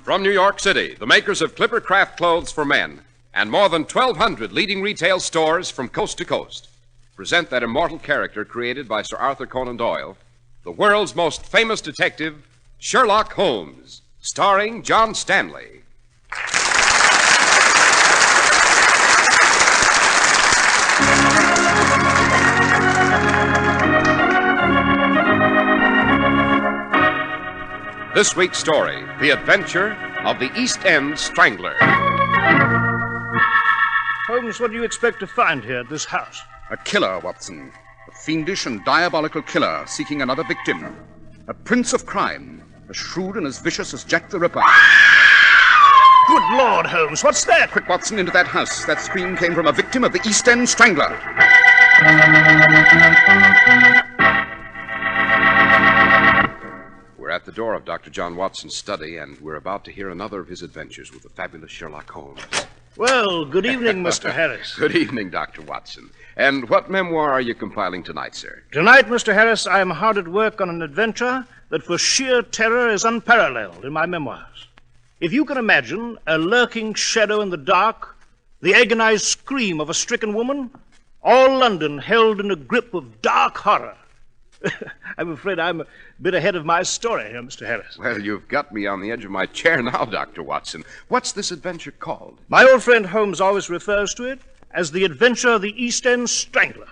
From New York City, the makers of Clipper Craft clothes for men and more than 1,200 leading retail stores from coast to coast present that immortal character created by Sir Arthur Conan Doyle, the world's most famous detective, Sherlock Holmes, starring John Stanley. This week's story, The Adventure of the East End Strangler. Holmes, what do you expect to find here at this house? A killer, Watson. A fiendish and diabolical killer seeking another victim. A prince of crime, as shrewd and as vicious as Jack the Ripper. Good Lord, Holmes, what's that? Quick, Watson, into that house. That scream came from a victim of the East End Strangler. We're at the door of Dr. John Watson's study, and we're about to hear another of his adventures with the fabulous Sherlock Holmes. Well, good evening, Mr. Harris. Good evening, Dr. Watson. And what memoir are you compiling tonight, sir? Tonight, Mr. Harris, I am hard at work on an adventure that for sheer terror is unparalleled in my memoirs. If you can imagine a lurking shadow in the dark, the agonized scream of a stricken woman, all London held in a grip of dark horror. I'm afraid I'm a bit ahead of my story here, Mr. Harris. Well, you've got me on the edge of my chair now, Dr. Watson. What's this adventure called? My old friend Holmes always refers to it as the Adventure of the East End Strangler.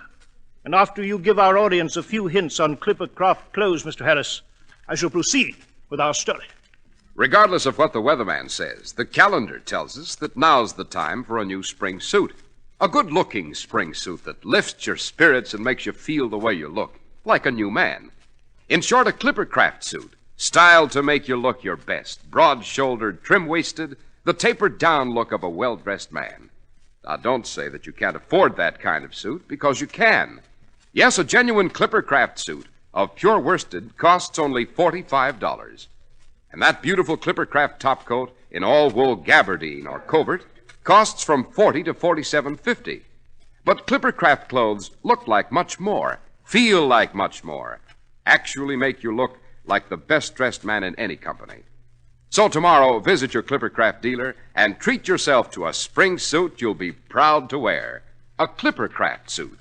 And after you give our audience a few hints on Clipper Craft clothes, Mr. Harris, I shall proceed with our story. Regardless of what the weatherman says, the calendar tells us that now's the time for a new spring suit. A good-looking spring suit that lifts your spirits and makes you feel the way you look, like a new man. In short, a Clipper Craft suit, styled to make you look your best, broad-shouldered, trim-waisted, the tapered-down look of a well-dressed man. Now, don't say that you can't afford that kind of suit, because you can. Yes, a genuine Clipper Craft suit of pure worsted costs only $45. And that beautiful Clipper Craft topcoat in all-wool gabardine or covert costs from $40 to $47.50. But Clipper Craft clothes look like much more, feel like much more, actually make you look like the best-dressed man in any company. So tomorrow, visit your Clipper Craft dealer and treat yourself to a spring suit you'll be proud to wear. A Clipper Craft suit.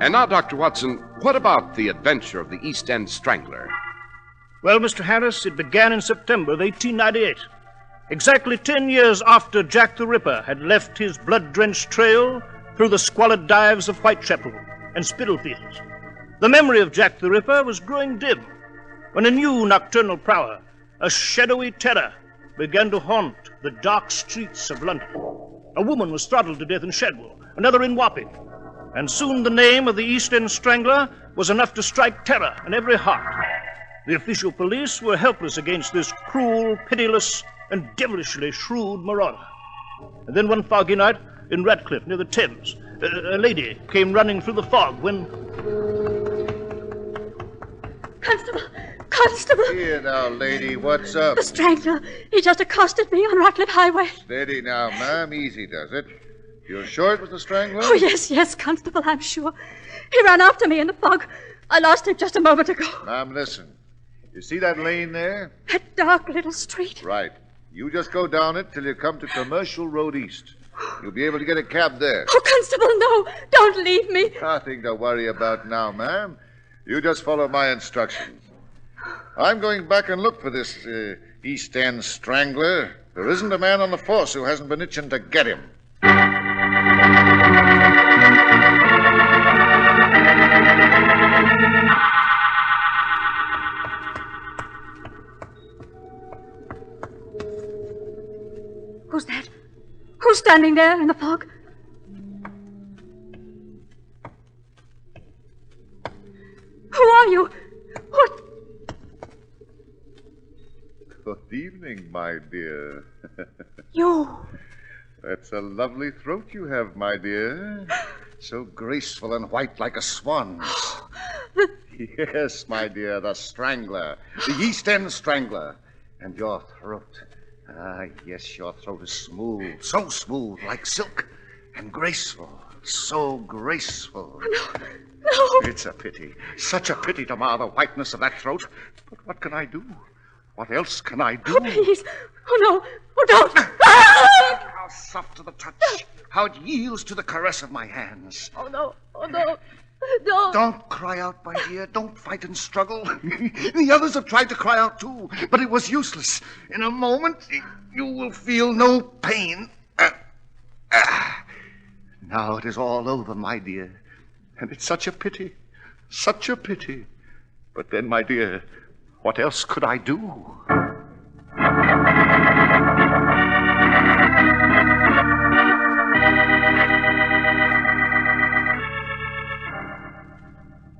And now, Dr. Watson, what about the adventure of the East End Strangler? Well, Mr. Harris, it began in September of 1898. Exactly 10 years after Jack the Ripper had left his blood-drenched trail through the squalid dives of Whitechapel and Spitalfields. The memory of Jack the Ripper was growing dim when a new nocturnal prowler, a shadowy terror, began to haunt the dark streets of London. A woman was throttled to death in Shadwell, another in Wapping, and soon the name of the East End Strangler was enough to strike terror in every heart. The official police were helpless against this cruel, pitiless, and devilishly shrewd marauder. And then one foggy night in Ratcliffe, near the Thames, a lady came running through the fog when... Constable! Constable! Here now, lady, what's up? The Strangler. He just accosted me on Ratcliffe Highway. Steady now, ma'am. Easy does it. You're sure it was the Strangler? Oh, yes, Constable, I'm sure. He ran after me in the fog. I lost him just a moment ago. Ma'am, listen. You see that lane there? That dark little street. Right. You just go down it till you come to Commercial Road East. You'll be able to get a cab there. Oh, Constable, no. Don't leave me. Nothing to worry about now, ma'am. You just follow my instructions. I'm going back and look for this East End Strangler. There isn't a man on the force who hasn't been itching to get him. Who's that? Who's standing there in the fog? Who are you? What? Good evening, my dear. You. That's a lovely throat you have, my dear. So graceful and white like a swan's. Yes, my dear, the Strangler. The East End Strangler. And your throat. Ah, yes, your throat is smooth, so smooth, like silk, and graceful, so graceful. No. It's a pity, such a pity to mar the whiteness of that throat. But what can I do? What else can I do? Oh, please. Oh, no. Oh, don't. How soft to the touch, how it yields to the caress of my hands. Oh, no. Oh, no. Don't. Don't cry out, my dear. Don't fight and struggle. The others have tried to cry out, too, but it was useless. In a moment, you will feel no pain. Now it is all over, my dear. And it's such a pity. Such a pity. But then, my dear, what else could I do?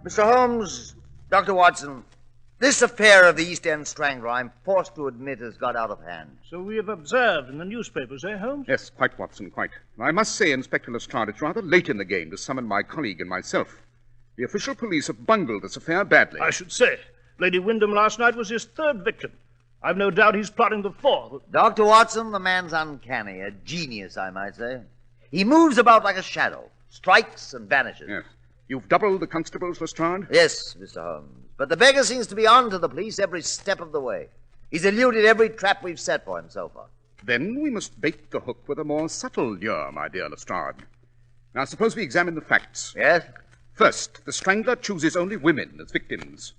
Mr. Holmes, Dr. Watson, this affair of the East End Strangler, I'm forced to admit, has got out of hand. So we have observed in the newspapers, eh, Holmes? Yes, quite, Watson, quite. I must say, Inspector Lestrade, it's rather late in the game to summon my colleague and myself. The official police have bungled this affair badly. I should say. Lady Wyndham last night was his third victim. I've no doubt he's plotting the fourth. Dr. Watson, the man's uncanny, a genius, I might say. He moves about like a shadow, strikes and vanishes. Yes. You've doubled the constables, Lestrade? Yes, Mr. Holmes. But the beggar seems to be on to the police every step of the way. He's eluded every trap we've set for him so far. Then we must bait the hook with a more subtle lure, my dear Lestrade. Now, suppose we examine the facts. Yes? First, the Strangler chooses only women as victims.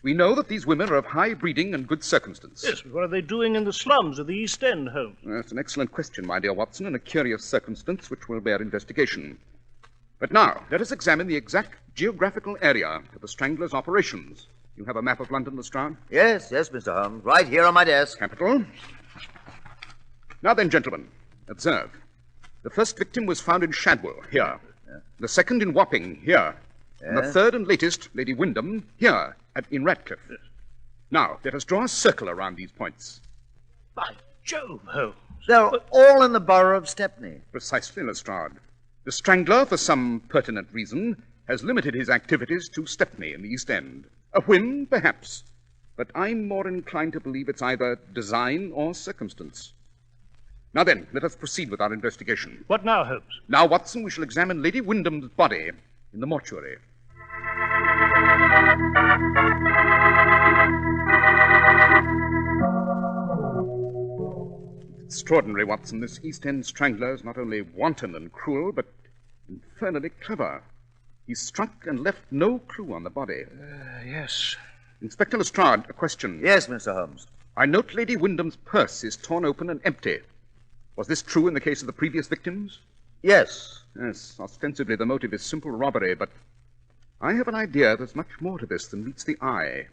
We know that these women are of high breeding and good circumstance. Yes, but what are they doing in the slums of the East End, Holmes? That's an excellent question, my dear Watson, and a curious circumstance which will bear investigation. But now, let us examine the exact geographical area of the Strangler's operations. You have a map of London, Lestrade? Yes, Mr. Holmes. Right here on my desk. Capital. Now then, gentlemen, observe. The first victim was found in Shadwell, here. Yeah. The second in Wapping, here. Yeah. And the third and latest, Lady Wyndham, here, in Ratcliffe. Yes. Now, let us draw a circle around these points. By Jove, Holmes. They're all in the borough of Stepney. Precisely, Lestrade. The Strangler, for some pertinent reason, has limited his activities to Stepney in the East End. A whim, perhaps, but I'm more inclined to believe it's either design or circumstance. Now then, let us proceed with our investigation. What now, Holmes? Now, Watson, we shall examine Lady Wyndham's body in the mortuary. Extraordinary, Watson. This East End Strangler is not only wanton and cruel, but infernally clever. He struck and left no clue on the body. Yes. Inspector Lestrade, a question. Yes, Mr. Holmes. I note Lady Wyndham's purse is torn open and empty. Was this true in the case of the previous victims? Yes. Yes, ostensibly the motive is simple robbery, but I have an idea there's much more to this than meets the eye.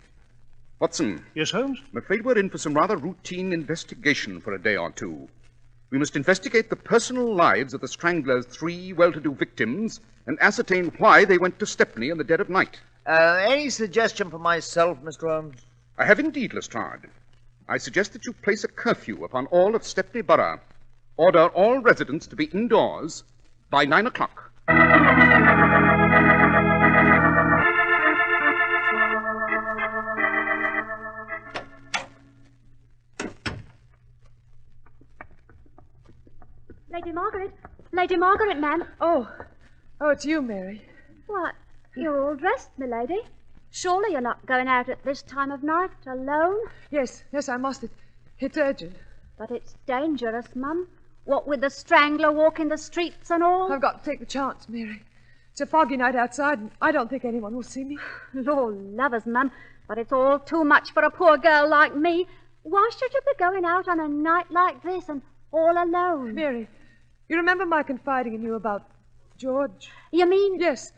Watson. Yes, Holmes? I'm afraid we're in for some rather routine investigation for a day or two. We must investigate the personal lives of the Strangler's 3 well-to-do victims and ascertain why they went to Stepney in the dead of night. Any suggestion for myself, Mr. Holmes? I have indeed, Lestrade. I suggest that you place a curfew upon all of Stepney Borough. Order all residents to be indoors by 9 o'clock. Lady Margaret. Lady Margaret, ma'am. Oh, it's you, Mary. What? You're all dressed, milady. Surely you're not going out at this time of night alone? Yes, I must. It's urgent. But it's dangerous, Mum. What with the Strangler walking the streets and all? I've got to take the chance, Mary. It's a foggy night outside, and I don't think anyone will see me. Lord love us, Mum, but it's all too much for a poor girl like me. Why should you be going out on a night like this and all alone? Mary, you remember my confiding in you about George? You mean... Yes,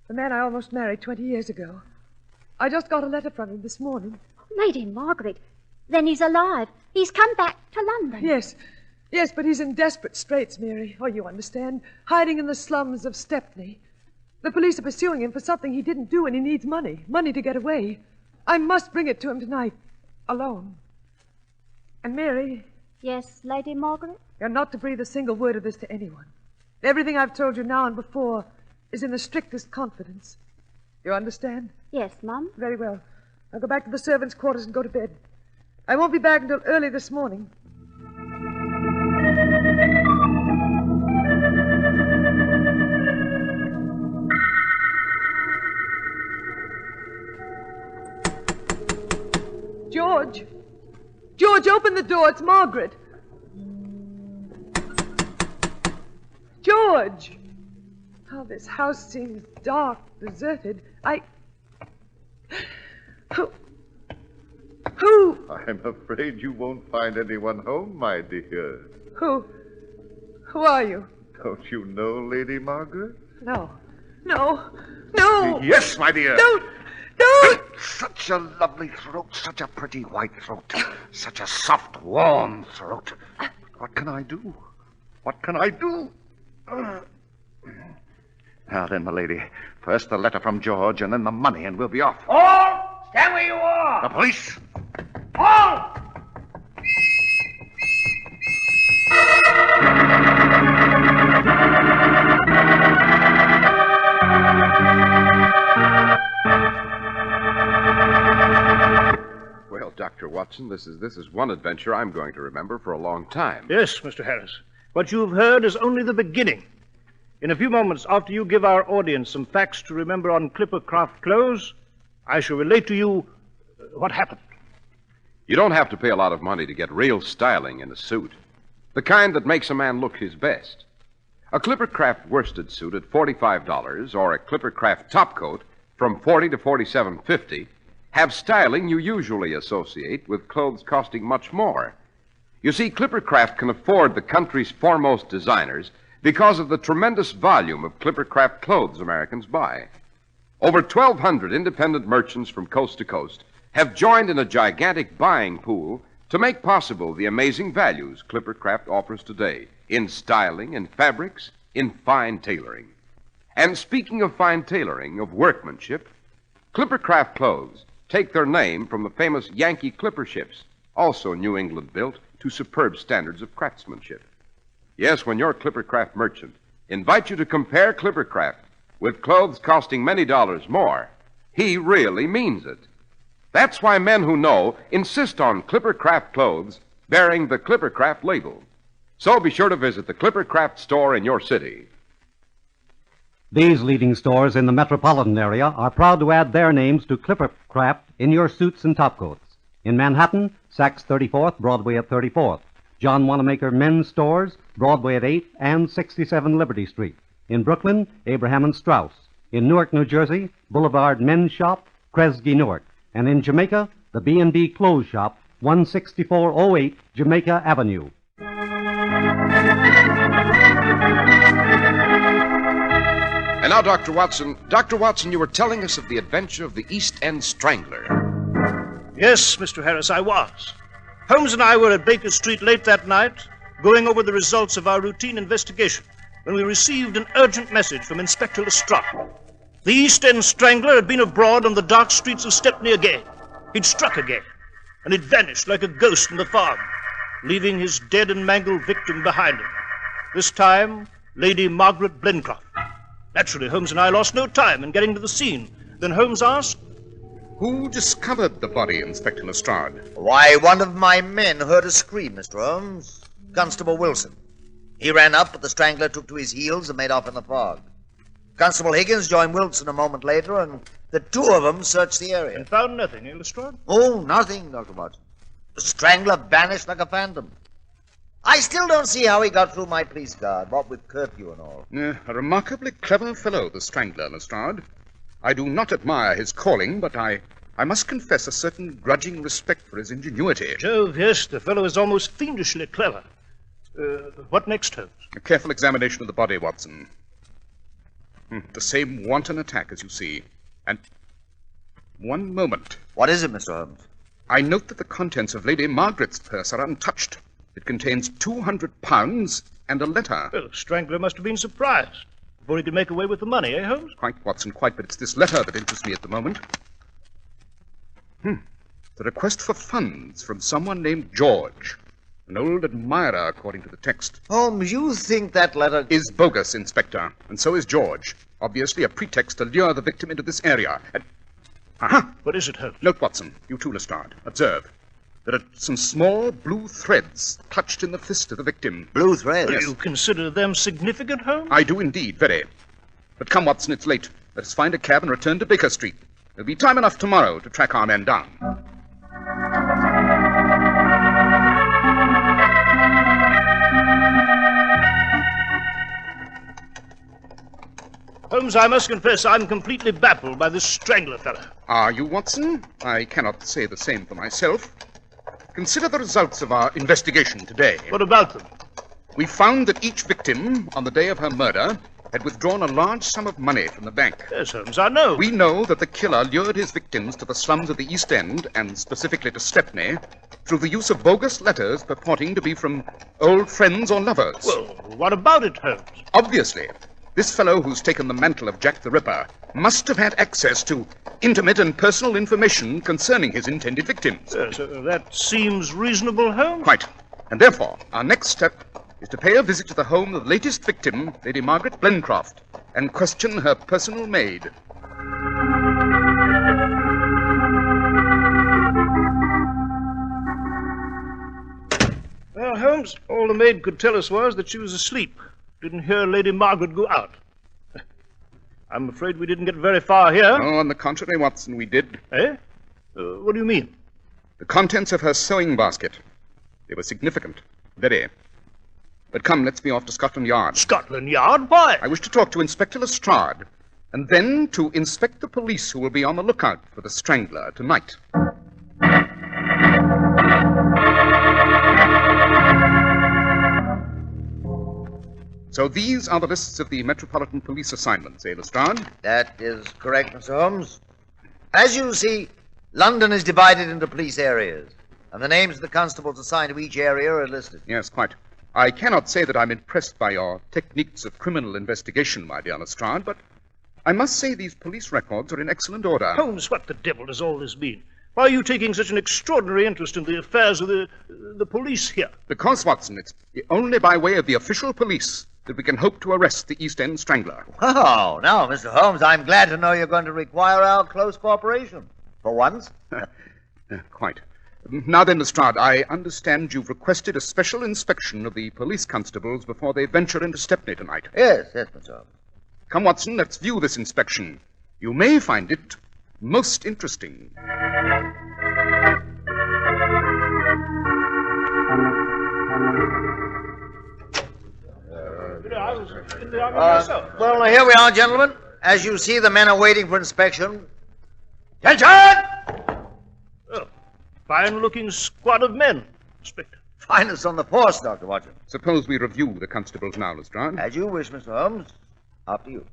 the man I almost married 20 years ago. I just got a letter from him this morning. Lady Margaret, then he's alive. He's come back to London. Yes, but he's in desperate straits, Mary. Oh, you understand. Hiding in the slums of Stepney. The police are pursuing him for something he didn't do, and he needs money. Money to get away. I must bring it to him tonight. Alone. And Mary... Yes, Lady Margaret? You're not to breathe a single word of this to anyone. Everything I've told you now and before is in the strictest confidence. You understand? Yes, Mum. Very well. I'll go back to the servants' quarters and go to bed. I won't be back until early this morning. the door. It's Margaret. George! Oh, this house seems dark, deserted. Who? I'm afraid you won't find anyone home, my dear. Who are you? Don't you know Lady Margaret? No. No. Yes, my dear. Don't. Such a lovely throat, such a pretty white throat, such a soft, warm throat. What can I do? Now then, my lady, first the letter from George and then the money, and we'll be off. All! Stand where you are! The police! All! Well, Dr. Watson, this is one adventure I'm going to remember for a long time. Yes, Mr. Harris. What you've heard is only the beginning. In a few moments, after you give our audience some facts to remember on Clippercraft clothes, I shall relate to you what happened. You don't have to pay a lot of money to get real styling in a suit. The kind that makes a man look his best. A Clippercraft worsted suit at $45 or a Clippercraft topcoat from $40 to $47.50 have styling you usually associate with clothes costing much more. You see, Clippercraft can afford the country's foremost designers because of the tremendous volume of Clippercraft clothes Americans buy. Over 1,200 independent merchants from coast to coast have joined in a gigantic buying pool to make possible the amazing values Clippercraft offers today in styling, in fabrics, in fine tailoring. And speaking of fine tailoring, of workmanship, Clippercraft clothes take their name from the famous Yankee clipper ships, also New England built to superb standards of craftsmanship. Yes, when your Clippercraft merchant invites you to compare Clippercraft with clothes costing many dollars more, he really means it. That's why men who know insist on Clippercraft clothes bearing the Clippercraft label. So be sure to visit the Clippercraft store in your city. These leading stores in the metropolitan area are proud to add their names to Clippercraft in your suits and topcoats. In Manhattan, Saks 34th, Broadway at 34th. John Wanamaker Men's Stores, Broadway at 8th and 67 Liberty Street. In Brooklyn, Abraham and Strauss. In Newark, New Jersey, Boulevard Men's Shop, Kresge Newark. And in Jamaica, the B&B Clothes Shop, 16408 Jamaica Avenue. And now, Dr. Watson, you were telling us of the adventure of the East End Strangler. Yes, Mr. Harris, I was. Holmes and I were at Baker Street late that night, going over the results of our routine investigation, when we received an urgent message from Inspector Lestrade. The East End Strangler had been abroad on the dark streets of Stepney again. He'd struck again, and he'd vanished like a ghost in the fog, leaving his dead and mangled victim behind him. This time, Lady Margaret Blencroft. Naturally, Holmes and I lost no time in getting to the scene. Then Holmes asked, Who discovered the body, Inspector Lestrade? Why, one of my men heard a scream, Mr. Holmes. Constable Wilson. He ran up, but the Strangler took to his heels and made off in the fog. Constable Higgins joined Wilson a moment later, and the two of them searched the area. And found nothing, eh, Lestrade? Oh, nothing, Dr. Watson. The Strangler vanished like a phantom. I still don't see how he got through my police guard, what with curfew and all. A remarkably clever fellow, the Strangler, Lestrade. I do not admire his calling, but I must confess a certain grudging respect for his ingenuity. Jove, yes, the fellow is almost fiendishly clever. What next, Holmes? A careful examination of the body, Watson. The same wanton attack, as you see. And one moment. What is it, Mr. Holmes? I note that the contents of Lady Margaret's purse are untouched. It contains £200 and a letter. Well, the Strangler must have been surprised before he could make away with the money, eh, Holmes? Quite, Watson, quite, but it's this letter that interests me at the moment. The request for funds from someone named George. An old admirer, according to the text. Holmes, you think that letter is bogus, Inspector, and so is George. Obviously a pretext to lure the victim into this area. Aha! What is it, Holmes? Note, Watson. You too, Lestrade. Observe. There are some small blue threads clutched in the fist of the victim. Blue threads? Yes. Do you consider them significant, Holmes? I do indeed, very. But come, Watson, it's late. Let us find a cab and return to Baker Street. There'll be time enough tomorrow to track our men down. Holmes, I must confess I'm completely baffled by this Strangler fellow. Are you, Watson? I cannot say the same for myself. Consider the results of our investigation today. What about them? We found that each victim, on the day of her murder, had withdrawn a large sum of money from the bank. Yes, Holmes, I know. We know that the killer lured his victims to the slums of the East End, and specifically to Stepney, through the use of bogus letters purporting to be from old friends or lovers. Well, what about it, Holmes? Obviously, this fellow who's taken the mantle of Jack the Ripper must have had access to intimate and personal information concerning his intended victims. Yes, that seems reasonable, Holmes. Quite. And therefore, our next step is to pay a visit to the home of the latest victim, Lady Margaret Blencroft, and question her personal maid. Well, Holmes, all the maid could tell us was that she was asleep. Didn't hear Lady Margaret go out. I'm afraid we didn't get very far here. Oh, on the contrary, Watson, we did. Eh? What do you mean? The contents of her sewing basket. They were significant. Very. But come, let's be off to Scotland Yard. Scotland Yard? Why? I wish to talk to Inspector Lestrade, and then to inspect the police who will be on the lookout for the Strangler tonight. So these are the lists of the Metropolitan Police assignments, eh, Lestrade? That is correct, Mr. Holmes. As you see, London is divided into police areas, and the names of the constables assigned to each area are listed. Yes, quite. I cannot say that I'm impressed by your techniques of criminal investigation, my dear Lestrade, but I must say these police records are in excellent order. Holmes, what the devil does all this mean? Why are you taking such an extraordinary interest in the affairs of the police here? Because, Watson, it's only by way of the official police that we can hope to arrest the East End Strangler. Oh, now, Mr. Holmes, I'm glad to know you're going to require our close cooperation. For once. Quite. Now then, Lestrade, I understand you've requested a special inspection of the police constables before they venture into Stepney tonight. Yes, Mr. Holmes. Come, Watson, let's view this inspection. You may find it most interesting. Well, here we are, gentlemen. As you see, the men are waiting for inspection. Attention! Oh, fine-looking squad of men, Inspector. Finest on the force, Dr. Watson. Suppose we review the constables now, Lestrade. As you wish, Mr. Holmes. After you.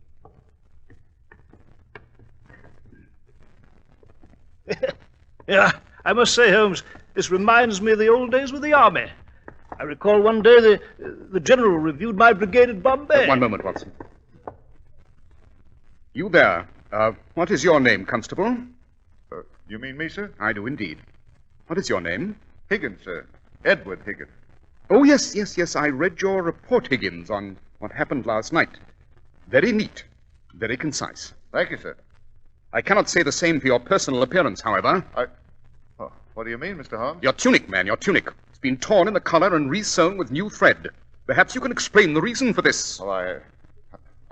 Yeah, I must say, Holmes, this reminds me of the old days with the Army. I recall one day the General reviewed my brigade at Bombay. One moment, Watson. You there. What is your name, Constable? You mean me, sir? I do indeed. What is your name? Higgins, sir. Edward Higgins. Oh, yes. I read your report, Higgins, on what happened last night. Very neat. Very concise. Thank you, sir. I cannot say the same for your personal appearance, however. Oh, what do you mean, Mr. Holmes? Your tunic, man, your tunic. It's been torn in the collar and re-sewn with new thread. Perhaps you can explain the reason for this. Oh,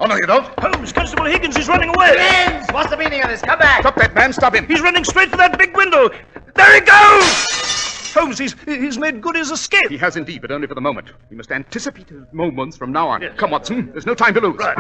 no, you don't. Holmes, Constable Higgins is running away. Higgins! What's the meaning of this? Come back! Stop that man, stop him. He's running straight for that big window. There he goes! Holmes, he's made good his escape. He has indeed, but only for the moment. We must anticipate his moments from now on. Yes. Come, Watson. There's no time to lose. Right.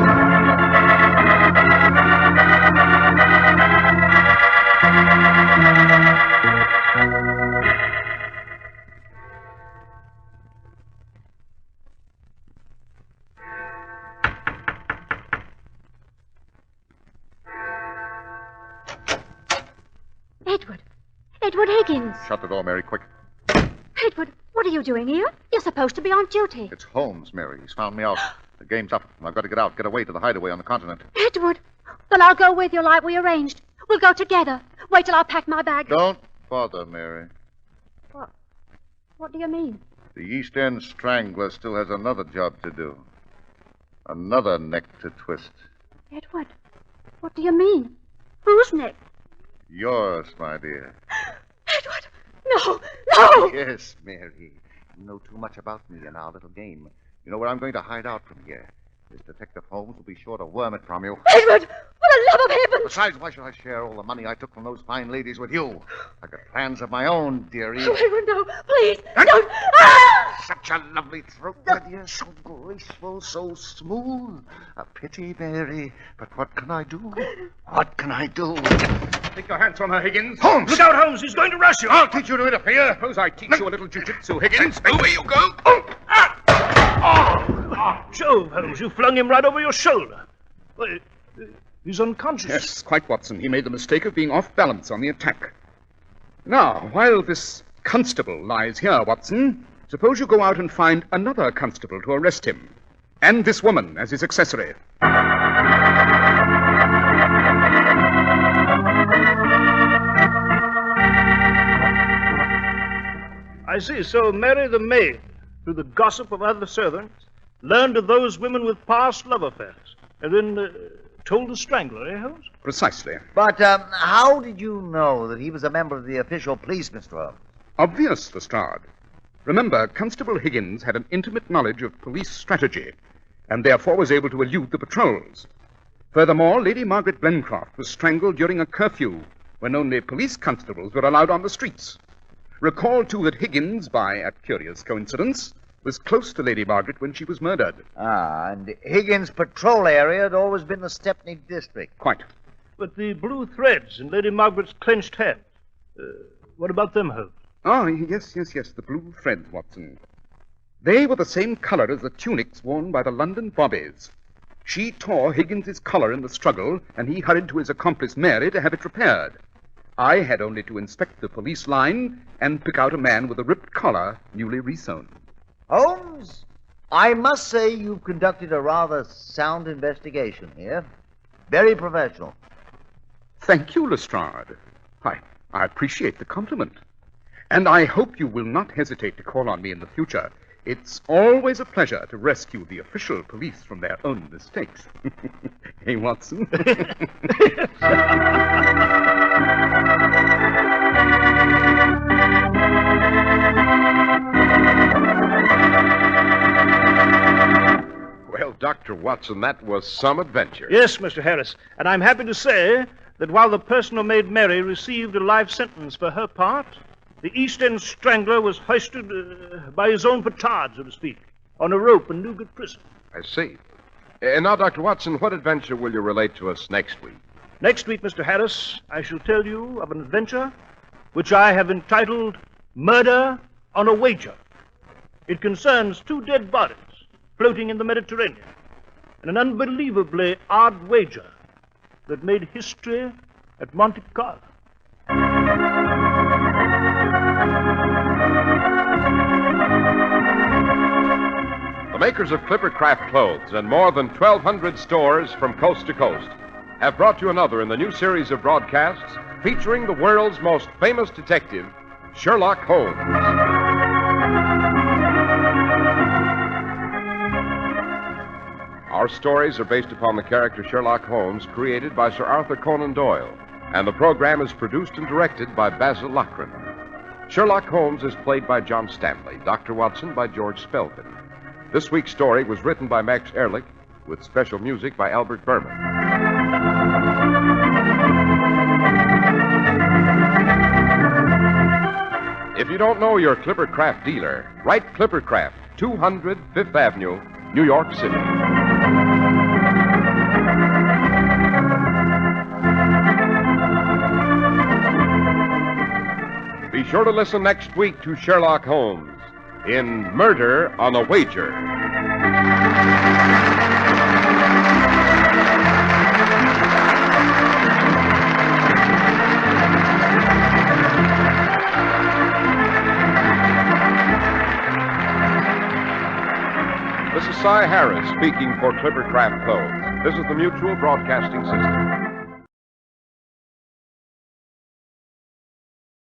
Edward Higgins. Shut the door, Mary, quick. Edward, what are you doing here? You're supposed to be on duty. It's Holmes, Mary. He's found me out. The game's up. I've got to get out, get away to the hideaway on the continent. Edward, then I'll go with you like we arranged. We'll go together. Wait till I pack my bag. Don't bother, Mary. What do you mean? The East End Strangler still has another job to do. Another neck to twist. Edward, what do you mean? Whose neck? Yours, my dear. Edward, no! Yes, Mary. You know too much about me and our little game. You know where I'm going to hide out from here. This Detective Holmes will be sure to worm it from you. Edward, for the love of heaven! Besides, why should I share all the money I took from those fine ladies with you? I got plans of my own, dearie. Oh, no, please, don't. Ah! Such a lovely throat, my dear. So graceful, so smooth. A pity, Mary. But what can I do? What can I do? Take your hands from her, Higgins. Holmes! Look out, Holmes. He's going to rush you. I'll teach you to interfere. Suppose I teach you a little jiu-jitsu, Higgins. Away you go. Jove, Holmes, you flung him right over your shoulder. Well, he's unconscious. Yes, quite, Watson. He made the mistake of being off balance on the attack. Now, while this constable lies here, Watson, suppose you go out and find another constable to arrest him. And this woman as his accessory. I see. So Mary the maid, through the gossip of other servants, learned of those women with past love affairs, and then told the Strangler, eh, Holmes? Precisely. But how did you know that he was a member of the official police, Mr. Holmes? Obvious, Lestrade. Remember, Constable Higgins had an intimate knowledge of police strategy, and therefore was able to elude the patrols. Furthermore, Lady Margaret Blencroft was strangled during a curfew, when only police constables were allowed on the streets. Recall, too, that Higgins, by a curious coincidence, was close to Lady Margaret when she was murdered. Ah, and Higgins' patrol area had always been the Stepney district. Quite. But the blue threads in Lady Margaret's clenched hand, what about them, Holmes? Oh, yes, the blue threads, Watson. They were the same color as the tunics worn by the London bobbies. She tore Higgins's collar in the struggle, and he hurried to his accomplice Mary to have it repaired. I had only to inspect the police line and pick out a man with a ripped collar newly resewn. Holmes, I must say you've conducted a rather sound investigation here. Very professional. Thank you, Lestrade. I appreciate the compliment. And I hope you will not hesitate to call on me in the future. It's always a pleasure to rescue the official police from their own mistakes. Hey, Watson? Well, Dr. Watson, that was some adventure. Yes, Mr. Harris. And I'm happy to say that while the person who made Mary received a life sentence for her part, the East End Strangler was hoisted by his own petard, so to speak, on a rope in Newgate Prison. I see. And now, Dr. Watson, what adventure will you relate to us next week? Next week, Mr. Harris, I shall tell you of an adventure which I have entitled Murder on a Wager. It concerns two dead bodies floating in the Mediterranean, and an unbelievably odd wager that made history at Monte Carlo. The makers of Clippercraft clothes and more than 1,200 stores from coast to coast have brought you another in the new series of broadcasts featuring the world's most famous detective, Sherlock Holmes. Our stories are based upon the character Sherlock Holmes, created by Sir Arthur Conan Doyle, and the program is produced and directed by Basil Rathbone. Sherlock Holmes is played by John Stanley, Dr. Watson by George Spelvin. This week's story was written by Max Ehrlich, with special music by Albert Berman. If you don't know your Clippercraft dealer, write Clippercraft, 200 Fifth Avenue, New York City. Be sure to listen next week to Sherlock Holmes in Murder on a Wager. This is Cy Harris speaking for Clippercraft Clothes. This is the Mutual Broadcasting System.